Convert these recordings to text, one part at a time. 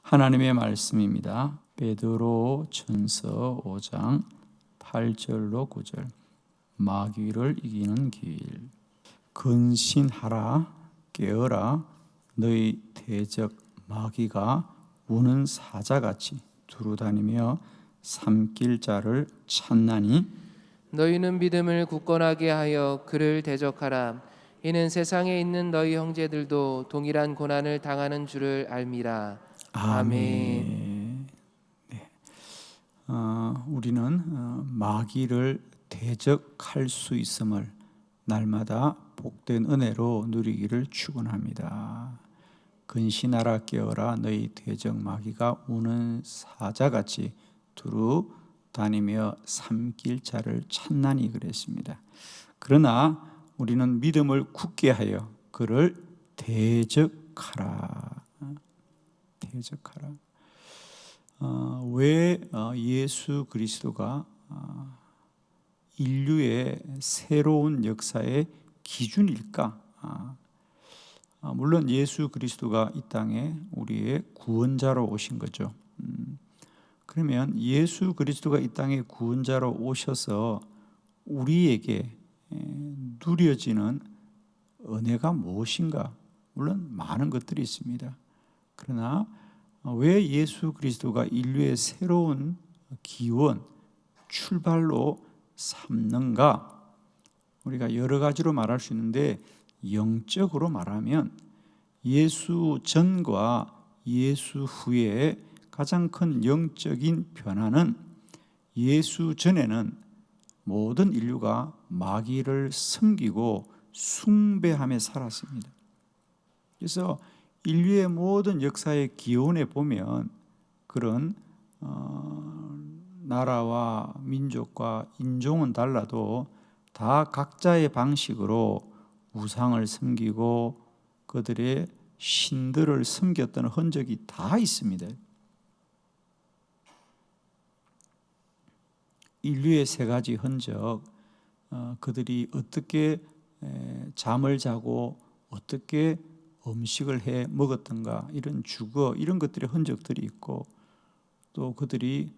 하나님의 말씀입니다. 베드로 전서 5장 8절로 9절. 마귀를 이기는 길. 근신하라, 깨어라. 너희 대적 마귀가 우는 사자같이 두루다니며 삼킬 자를 찾나니 너희는 믿음을 굳건하게 하여 그를 대적하라. 이는 세상에 있는 너희 형제들도 동일한 고난을 당하는 줄을 알미라. 아멘. 네. 우리는 마귀를 대적할 수 있음을 날마다 복된 은혜로 누리기를 축원합니다. 근신하라, 깨어라. 너희 대적 마귀가 우는 사자같이 두루 다니며 삼킬 자를 찾나니 그랬습니다. 그러나 우리는 믿음을 굳게 하여 그를 대적하라. 대적하라. 왜 예수 그리스도가 인류의 새로운 역사의 기준일까? 물론 예수 그리스도가 이 땅에 우리의 구원자로 오신 거죠. 그러면 예수 그리스도가 이 땅에 구원자로 오셔서 우리에게 누려지는 은혜가 무엇인가? 물론 많은 것들이 있습니다. 그러나 왜 예수 그리스도가 인류의 새로운 기원, 출발로 삼는가? 우리가 여러 가지로 말할 수 있는데 영적으로 말하면 예수 전과 예수 후에 가장 큰 영적인 변화는 예수 전에는 모든 인류가 마귀를 섬기고 숭배하며 살았습니다. 그래서 인류의 모든 역사의 기원에 보면 그런 나라와 민족과 인종은 달라도 다 각자의 방식으로 우상을 섬기고 그들의 신들을 섬겼던 흔적이 다 있습니다. 인류의 세 가지 흔적, 그들이 어떻게 잠을 자고 어떻게 음식을 해 먹었던가, 이런 주거, 이런 것들의 흔적들이 있고, 또 그들이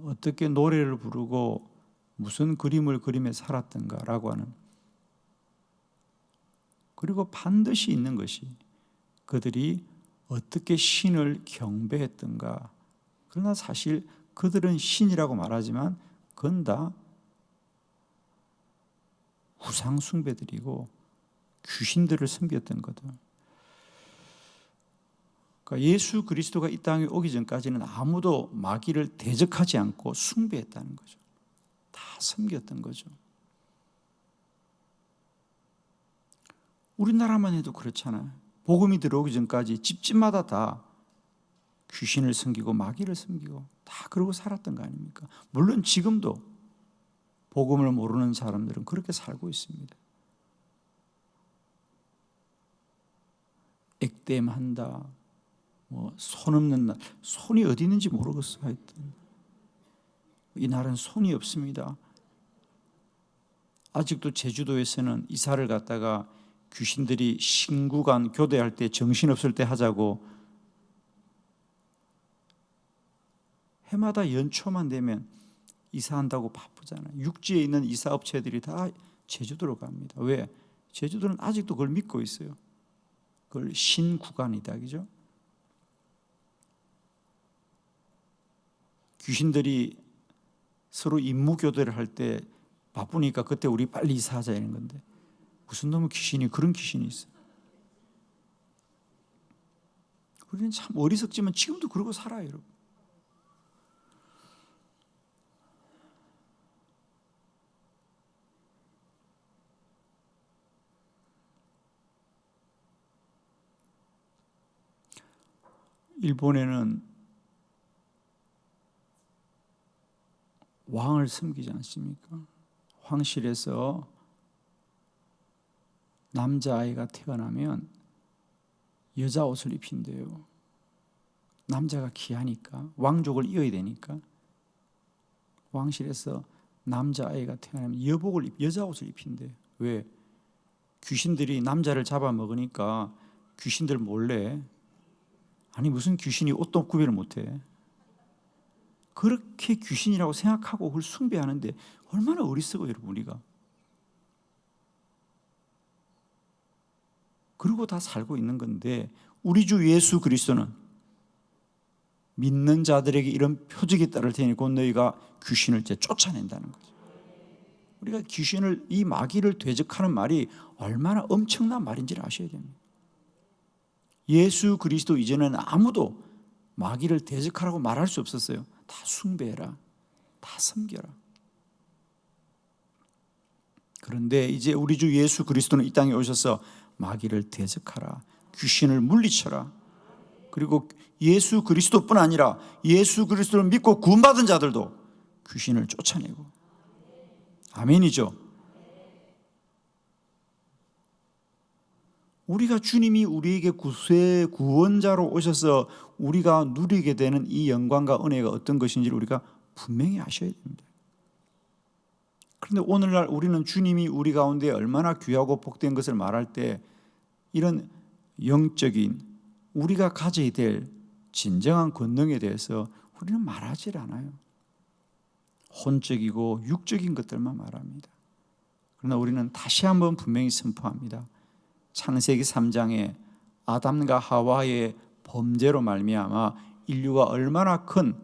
어떻게 노래를 부르고 무슨 그림을 그리며 살았던가라고 하는, 그리고 반드시 있는 것이 그들이 어떻게 신을 경배했던가. 그러나 사실 그들은 신이라고 말하지만 그건 다 우상 숭배들이고 귀신들을 섬겼던 거죠. 그러니까 예수 그리스도가 이 땅에 오기 전까지는 아무도 마귀를 대적하지 않고 숭배했다는 거죠. 다 섬겼던 거죠. 우리나라만 해도 그렇잖아요. 복음이 들어오기 전까지 집집마다 다 귀신을 섬기고 마귀를 섬기고 다 그러고 살았던 거 아닙니까? 물론 지금도 복음을 모르는 사람들은 그렇게 살고 있습니다. 액땜한다, 손 없는 날, 손이 어디 있는지 모르겠어. 하여튼 이 날은 손이 없습니다. 아직도 제주도에서는 이사를 갔다가 귀신들이 신구간 교대할 때 정신없을 때 하자고 해마다 연초만 되면 이사한다고 바쁘잖아요. 육지에 있는 이사업체들이 다 제주도로 갑니다. 왜? 제주도는 아직도 그걸 믿고 있어요. 그걸 신구간이다, 그죠? 귀신들이 서로 임무교대를 할 때 바쁘니까 그때 우리 빨리 이사하자 이런 건데, 무슨 놈의 귀신이 그런 귀신이 있어요. 우리는 참 어리석지만 지금도 그러고 살아요, 여러분. 일본에는 왕을 섬기지 않습니까? 황실에서 남자아이가 태어나면 여자 옷을 입힌대요. 남자가 귀하니까, 왕족을 이어야 되니까. 왕실에서 남자아이가 태어나면 여자 옷을 입힌대요. 왜? 귀신들이 남자를 잡아먹으니까 귀신들 몰래 아니 무슨 귀신이 옷도 구별을 못해. 그렇게 귀신이라고 생각하고 그걸 숭배하는데 얼마나 어리석어요, 여러분. 우리가 그러고 다 살고 있는 건데, 우리 주 예수 그리스도는 믿는 자들에게 이런 표적이 따를 테니 곧 너희가 귀신을 이제 쫓아낸다는 거죠. 우리가 귀신을, 이 마귀를 대적하는 말이 얼마나 엄청난 말인지를 아셔야 됩니다. 예수 그리스도 이전에는 아무도 마귀를 대적하라고 말할 수 없었어요. 다 숭배해라, 다 섬겨라. 그런데 이제 우리 주 예수 그리스도는 이 땅에 오셔서 마귀를 대적하라, 귀신을 물리쳐라. 그리고 예수 그리스도뿐 아니라 예수 그리스도를 믿고 구원받은 자들도 귀신을 쫓아내고. 아멘이죠. 우리가 주님이 우리에게 구원자로 오셔서 우리가 누리게 되는 이 영광과 은혜가 어떤 것인지를 우리가 분명히 아셔야 됩니다. 그런데 오늘날 우리는 주님이 우리 가운데 얼마나 귀하고 복된 것을 말할 때 이런 영적인 우리가 가져야 될 진정한 권능에 대해서 우리는 말하지 않아요. 혼적이고 육적인 것들만 말합니다. 그러나 우리는 다시 한번 분명히 선포합니다. 창세기 3장에 아담과 하와의 범죄로 말미암아 인류가 얼마나 큰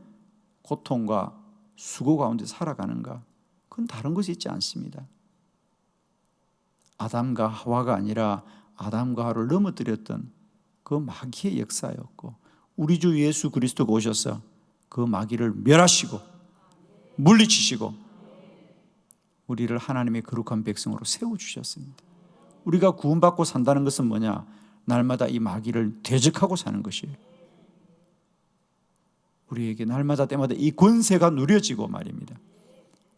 고통과 수고 가운데 살아가는가, 그건 다른 것이 있지 않습니다. 아담과 하와가 아니라 아담과 하와를 넘어뜨렸던 그 마귀의 역사였고, 우리 주 예수 그리스도가 오셔서 그 마귀를 멸하시고 물리치시고 우리를 하나님의 거룩한 백성으로 세워주셨습니다. 우리가 구원받고 산다는 것은 뭐냐? 날마다 이 마귀를 대적하고 사는 것이에요. 우리에게 날마다 때마다 이 권세가 누려지고 말입니다.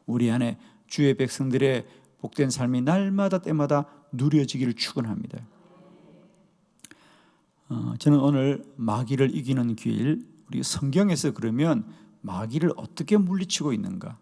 우리 안에 주의 백성들의 복된 삶이 날마다 때마다 누려지기를 축원합니다. 저는 오늘 마귀를 이기는 길, 우리 성경에서 그러면 마귀를 어떻게 물리치고 있는가,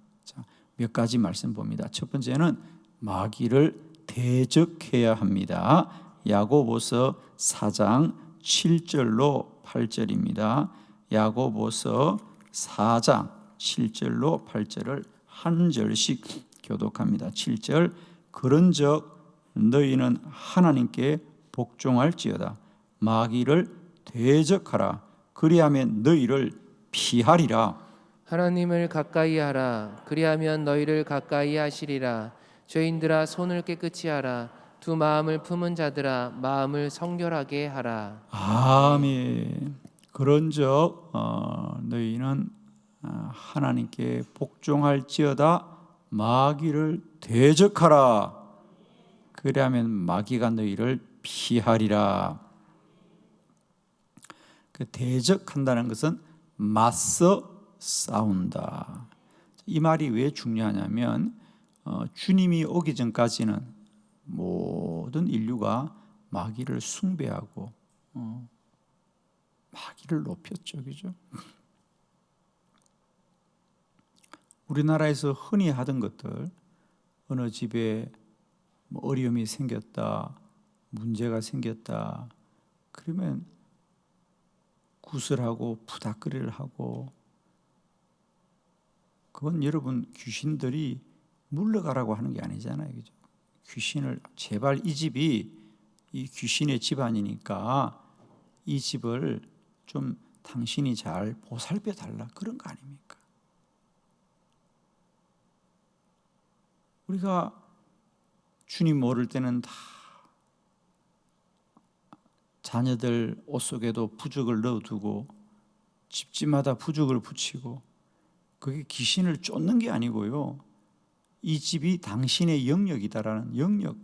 몇 가지 말씀 봅니다. 첫 번째는 마귀를 대적해야 합니다. 야고보서 4장 7절로 8절입니다. 야고보서 4장 7절로 8절을 한 절씩 교독합니다. 7절, 그런즉 너희는 하나님께 복종할지어다. 마귀를 대적하라. 그리하면 너희를 피하리라. 하나님을 가까이 하라. 그리하면 너희를 가까이 하시리라. 죄인들아 손을 깨끗이 하라. 두 마음을 품은 자들아 마음을 성결하게 하라. 아멘. 그런즉 너희는 하나님께 복종할지어다. 마귀를 대적하라. 그리하면 마귀가 너희를 피하리라. 그 대적한다는 것은 맞서 싸운다. 이 말이 왜 중요하냐면 주님이 오기 전까지는 모든 인류가 마귀를 숭배하고 마귀를 높였죠, 그죠? 우리나라에서 흔히 하던 것들, 어느 집에 어려움이 생겼다, 문제가 생겼다, 그러면 구슬하고 푸닥거리를 하고, 그건 여러분 귀신들이 물러가라고 하는 게 아니잖아요, 그죠? 귀신을 제발 이 집이 이 귀신의 집안이니까 이 집을 좀 당신이 잘 보살펴 달라, 그런 거 아닙니까? 우리가 주님 모를 때는 다 자녀들 옷 속에도 부적을 넣어두고 집집마다 부적을 붙이고, 그게 귀신을 쫓는 게 아니고요, 이 집이 당신의 영역이다라는 영역,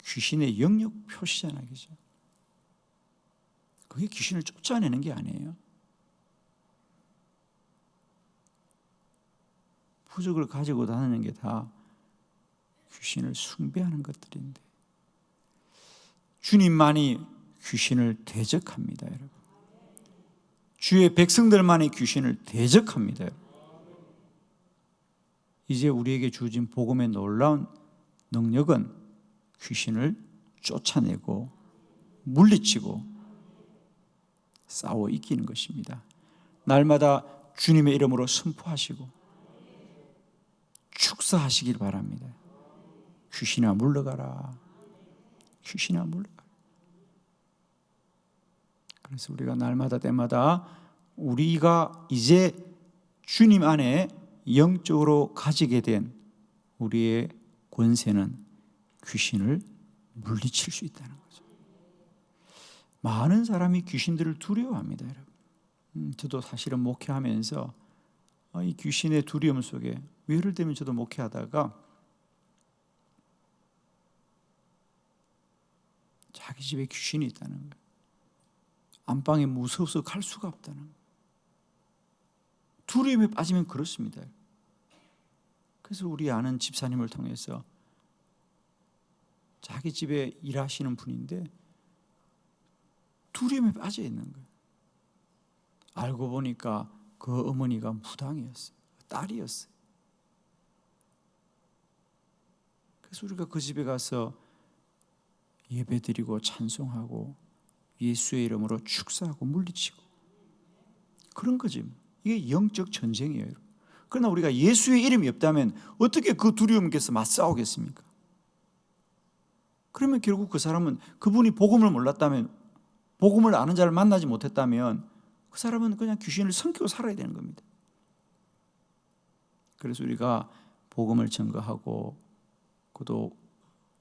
귀신의 영역 표시잖아요, 그죠? 그게 귀신을 쫓아내는 게 아니에요. 부적을 가지고 다니는 게 다 귀신을 숭배하는 것들인데, 주님만이 귀신을 대적합니다, 여러분. 주의 백성들만이 귀신을 대적합니다. 이제 우리에게 주어진 복음의 놀라운 능력은 귀신을 쫓아내고 물리치고 싸워 이기는 것입니다. 날마다 주님의 이름으로 선포하시고 축사하시길 바랍니다. 귀신아 물러가라. 귀신아 물러가라. 그래서 우리가 날마다 때마다 우리가 이제 주님 안에 영적으로 가지게 된 우리의 권세는 귀신을 물리칠 수 있다는 거죠. 많은 사람이 귀신들을 두려워합니다, 여러분. 저도 사실은 목회하면서 이 귀신의 두려움 속에, 예를 들면 저도 목회하다가 자기 집에 귀신이 있다는 거예요. 안방에 무서워서 갈 수가 없다는 거예요. 두려움에 빠지면 그렇습니다. 그래서 우리 아는 집사님을 통해서 자기 집에 일하시는 분인데 두려움에 빠져 있는 거예요. 알고 보니까 그 어머니가 무당이었어요. 딸이었어요. 그래서 우리가 그 집에 가서 예배드리고 찬송하고 예수의 이름으로 축사하고 물리치고 그런 거지. 이게 영적 전쟁이에요. 그러나 우리가 예수의 이름이 없다면 어떻게 그 두려움께서 맞싸우겠습니까? 그러면 결국 그 사람은, 그분이 복음을 몰랐다면, 복음을 아는 자를 만나지 못했다면 그 사람은 그냥 귀신을 섬기고 살아야 되는 겁니다. 그래서 우리가 복음을 전거하고 그도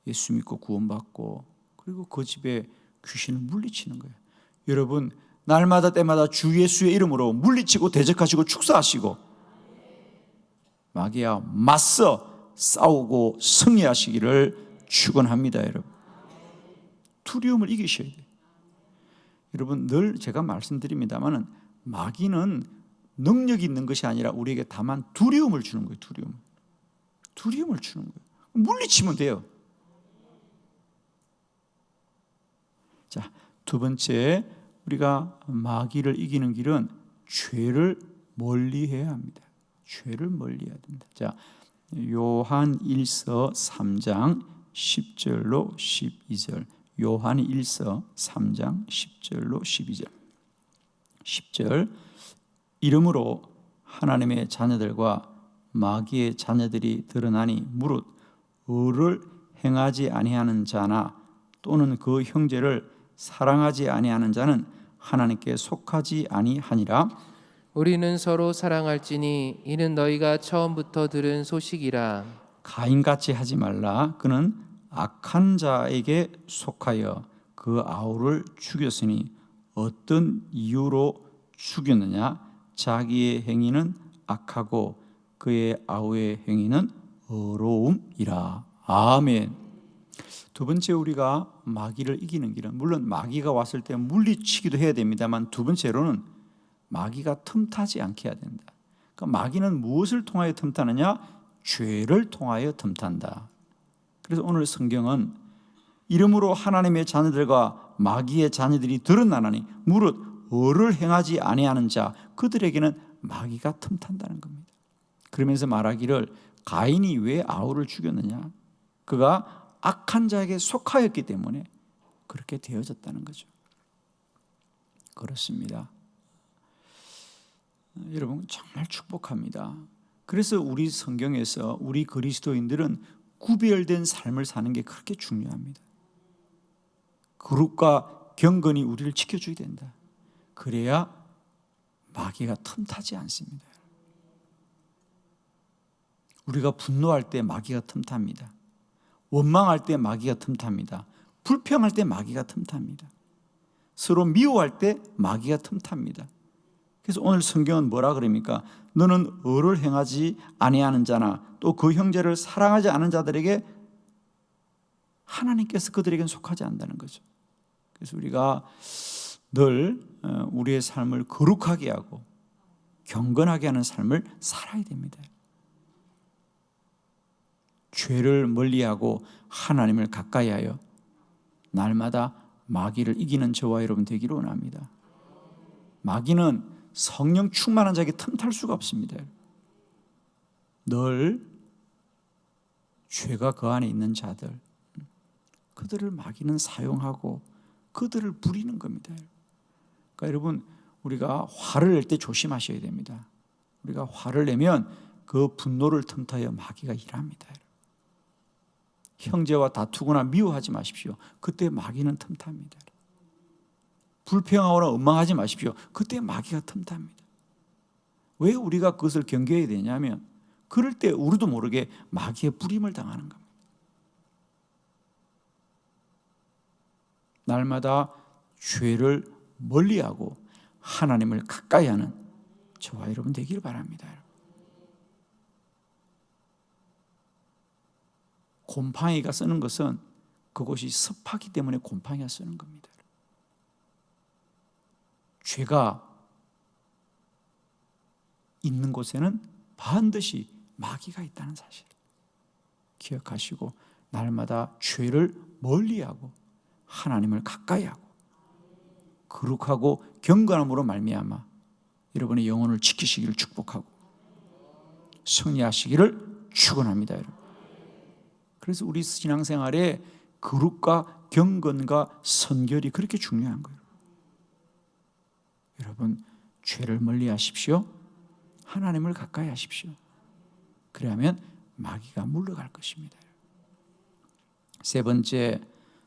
예수 믿고 구원받고 그리고 그 집에 귀신을 물리치는 거예요. 여러분, 날마다 때마다 주 예수의 이름으로 물리치고 대적하시고 축사하시고 마귀와 맞서 싸우고 승리하시기를 축원합니다, 여러분. 두려움을 이기셔야 돼요. 여러분, 늘 제가 말씀드립니다만은 마귀는 능력이 있는 것이 아니라 우리에게 다만 두려움을 주는 거예요. 두려움을 주는 거예요. 물리치면 돼요. 자, 두 번째, 우리가 마귀를 이기는 길은 죄를 멀리해야 합니다. 죄를 멀리해야 된다. 자, 요한 1서 3장 10절로 12절. 요한 1서 3장 10절로 12절. 10절. 이러므로 하나님의 자녀들과 마귀의 자녀들이 드러나니 무릇 의를 행하지 아니하는 자나 또는 그 형제를 사랑하지 아니하는 자는 하나님께 속하지 아니하니라. 우리는 서로 사랑할지니 이는 너희가 처음부터 들은 소식이라. 가인같이 하지 말라. 그는 악한 자에게 속하여 그 아우를 죽였으니 어떤 이유로 죽였느냐? 자기의 행위는 악하고 그의 아우의 행위는 의로움이라. 아멘. 두 번째, 우리가 마귀를 이기는 길은, 물론 마귀가 왔을 때 물리치기도 해야 됩니다만, 두 번째로는 마귀가 틈타지 않게 해야 된다. 그러니까 마귀는 무엇을 통하여 틈타느냐? 죄를 통하여 틈탄다. 그래서 오늘 성경은 이름으로 하나님의 자녀들과 마귀의 자녀들이 드러나나니 무릇 의를 행하지 아니하는 자, 그들에게는 마귀가 틈탄다는 겁니다. 그러면서 말하기를 가인이 왜 아우를 죽였느냐? 그가 악한 자에게 속하였기 때문에 그렇게 되어졌다는 거죠. 그렇습니다. 여러분, 정말 축복합니다. 그래서 우리 성경에서 우리 그리스도인들은 구별된 삶을 사는 게 그렇게 중요합니다. 거룩과 경건이 우리를 지켜줘야 된다. 그래야 마귀가 틈타지 않습니다. 우리가 분노할 때 마귀가 틈탑니다. 원망할 때 마귀가 틈탑니다. 불평할 때 마귀가 틈탑니다. 서로 미워할 때 마귀가 틈탑니다. 그래서 오늘 성경은 뭐라 그럽니까? 너는 의를 행하지 아니하는 자나 또 그 형제를 사랑하지 않은 자들에게 하나님께서 그들에게는 속하지 않는다는 거죠. 그래서 우리가 늘 우리의 삶을 거룩하게 하고 경건하게 하는 삶을 살아야 됩니다. 죄를 멀리하고 하나님을 가까이 하여 날마다 마귀를 이기는 저와 여러분 되기를 원합니다. 마귀는 성령 충만한 자에게 틈탈 수가 없습니다. 늘 죄가 그 안에 있는 자들, 그들을 마귀는 사용하고 그들을 부리는 겁니다. 그러니까 그러니까 여러분, 우리가 화를 낼 때 조심하셔야 됩니다. 우리가 화를 내면 그 분노를 틈타여 마귀가 일합니다. 형제와 다투거나 미워하지 마십시오. 그때 마귀는 틈탑니다. 불평하거나 원망하지 마십시오. 그때 마귀가 틈탑니다. 왜 우리가 그것을 경계해야 되냐면, 그럴 때 우리도 모르게 마귀의 뿌림을 당하는 겁니다. 날마다 죄를 멀리하고 하나님을 가까이 하는 저와 여러분 되기를 바랍니다. 곰팡이가 쓰는 것은 그곳이 습하기 때문에 곰팡이가 쓰는 겁니다. 죄가 있는 곳에는 반드시 마귀가 있다는 사실 기억하시고, 날마다 죄를 멀리하고 하나님을 가까이하고 거룩하고 경건함으로 말미암아 여러분의 영혼을 지키시기를 축복하고 승리하시기를 축원합니다. 여러분. 그래서 우리 신앙생활에 거룩과 경건과 선결이 그렇게 중요한 거예요. 여러분, 죄를 멀리하십시오. 하나님을 가까이 하십시오. 그러면 마귀가 물러갈 것입니다. 세 번째,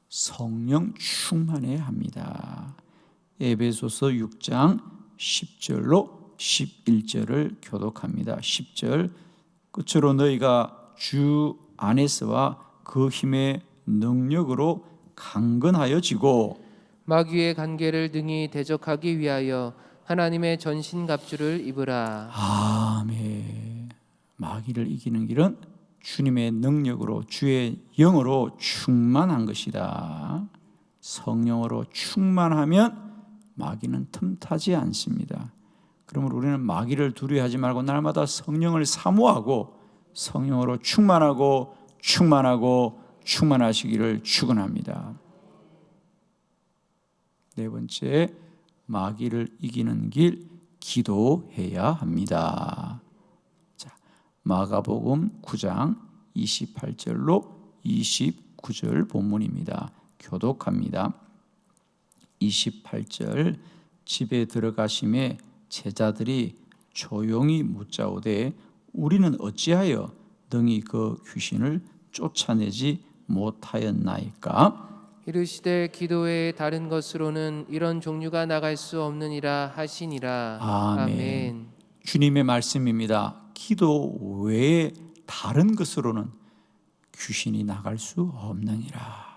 성령 충만해야 합니다. 에베소서 6장 10절로 11절을 교독합니다. 10절, 끝으로 너희가 주 안에서와 그 힘의 능력으로 강건하여지고 마귀의 관계를 등이 대적하기 위하여 하나님의 전신갑주를 입으라. 아멘. 마귀를 이기는 길은 주님의 능력으로, 주의 영으로 충만한 것이다. 성령으로 충만하면 마귀는 틈타지 않습니다. 그러므로 우리는 마귀를 두려워하지 말고 날마다 성령을 사모하고 성령으로 충만하고 충만하고 충만하시기를 축원합니다. 네 번째, 마귀를 이기는 길, 기도해야 합니다. 자, 마가복음 9장 28절로 29절 본문입니다. 교독합니다. 28절, 집에 들어가심에 제자들이 조용히 묻자오되 우리는 어찌하여 능히 그 귀신을 쫓아내지 못하였나이까? 이르시되 기도 외에 다른 것으로는 이런 종류가 나갈 수 없느니라 하시니라. 아멘. 주님의 말씀입니다. 기도 외에 다른 것으로는 귀신이 나갈 수 없느니라.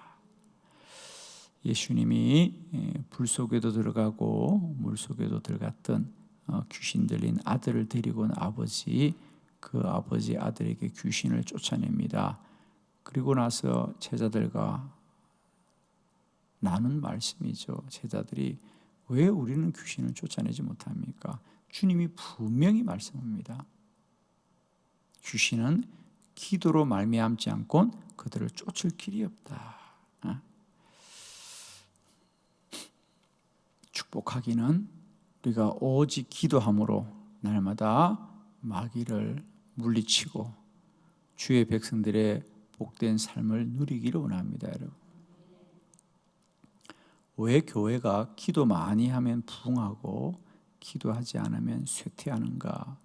예수님이 불 속에도 들어가고 물 속에도 들어갔던 귀신 들린 아들을 데리고 온 아버지, 그 아버지 아들에게 귀신을 쫓아냅니다. 그리고 나서 제자들과 나눈 말씀이죠. 제자들이 왜 우리는 귀신을 쫓아내지 못합니까? 주님이 분명히 말씀합니다. 귀신은 기도로 말미암지 않고는 그들을 쫓을 길이 없다. 축복하기는 우리가 오직 기도함으로 날마다 마귀를 물리치고 주의 백성들의 복된 삶을 누리기를 원합니다. 여러분. 왜 교회가 기도 많이 하면 부흥하고 기도하지 않으면 쇠퇴하는가?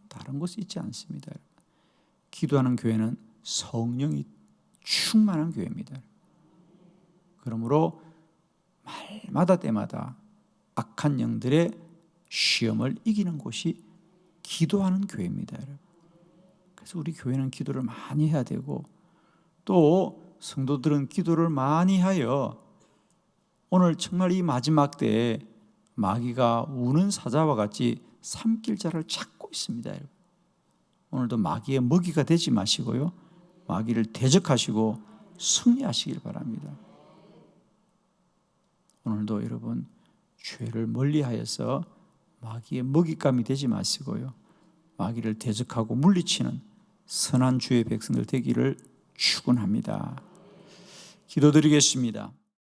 다른 것이 있지 않습니다. 기도하는 교회는 성령이 충만한 교회입니다. 그러므로 말마다 때마다 악한 영들의 시험을 이기는 곳이 기도하는 교회입니다. 그래서 우리 교회는 기도를 많이 해야 되고, 또 성도들은 기도를 많이 하여 오늘 정말 이 마지막 때에 마귀가 우는 사자와 같이 삼킬 자를 찾고 있습니다. 오늘도 마귀의 먹이가 되지 마시고요, 마귀를 대적하시고 승리하시길 바랍니다. 오늘도 여러분 죄를 멀리하여서 마귀의 먹잇감이 되지 마시고요, 마귀를 대적하고 물리치는 선한 주의 백성들 되기를 축원합니다. 기도드리겠습니다.